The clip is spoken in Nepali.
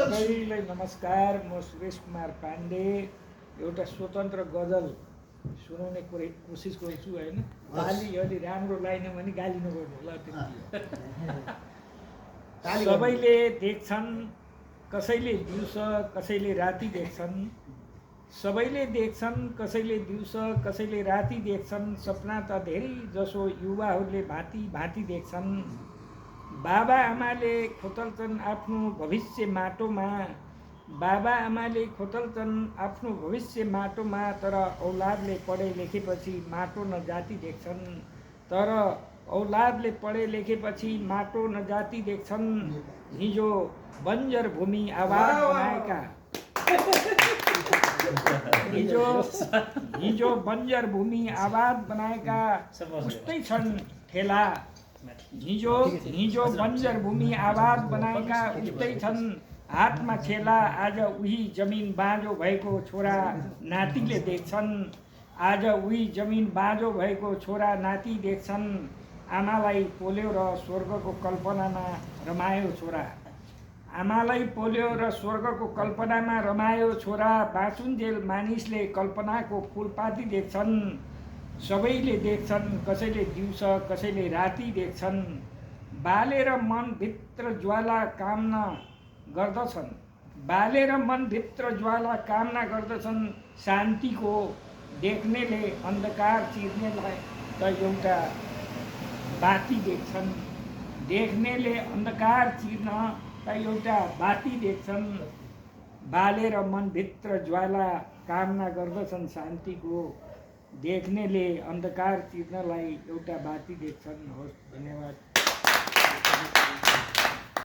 सबैलाई नमस्कार। म सुरेश कुमार पाण्डे एउटा स्वतन्त्र गजल सुनाउने कोसिस गर्छु हैन। गाली अलि राम्रो लाग्ने भने गाली नगर्नु होला त्यति हो। सबैले देख्छन् कसैले दिउँसो कसैले राति देख्छन्, सबैले देख्छन् कसैले दिउँसो कसैले राति देख्छन्। सपना त धेरै जसो युवाहरूले भाँति भाँति देख्छन्। बाबा आमाले खोतल्छन् आफ्नो भविष्य माटोमा, बाबा आमाले खोतल्छन् आफ्नो भविष्य माटोमा। तर औलादले पढे लेखेपछि माटो न जाति देख्छन्, तर औलादले पढे लेखेपछि माटो न जाति देख्छन्। हिजो बन्जर भूमि आबाद बनाएका हिजो बन्जर भूमि आबाद बनाएका उस्तै छन् ठेला। हिजो बन्जर भूमि आबाद बनाएका उस्तै छन् हातमा खेला। आज उही जमिन बाँझो भएको छोरा नातिले देख्छन्, आज उही जमिन बाँझो भएको छोरा नाति देख्छन्। आमालाई पोल्यो र स्वर्गको कल्पनामा रमायो छोरा, आमालाई पोल्यो र स्वर्गको कल्पनामा रमायो छोरा। बाँचुन्जेल मानिसले कल्पनाको फुलपाती देख्छन्, सबैले देख्छन् कसैले दिउँसो कसैले राति देख्छन्। बालेर मनभित्र ज्वाला कामना गर्दछन्, बालेर मनभित्र ज्वाला कामना गर्दछन्। शान्तिको देख्नेले अन्धकार चिर्नेलाई त एउटा बाती देख्छन्, देख्नेले अन्धकार चिर्न त एउटा बाती देख्छन्। बालेर मनभित्र ज्वाला कामना गर्दछन्, शान्तिको देख्नेले अन्धकार चिर्नलाई एउटा बाती देख्छन्। हस्, धन्यवाद।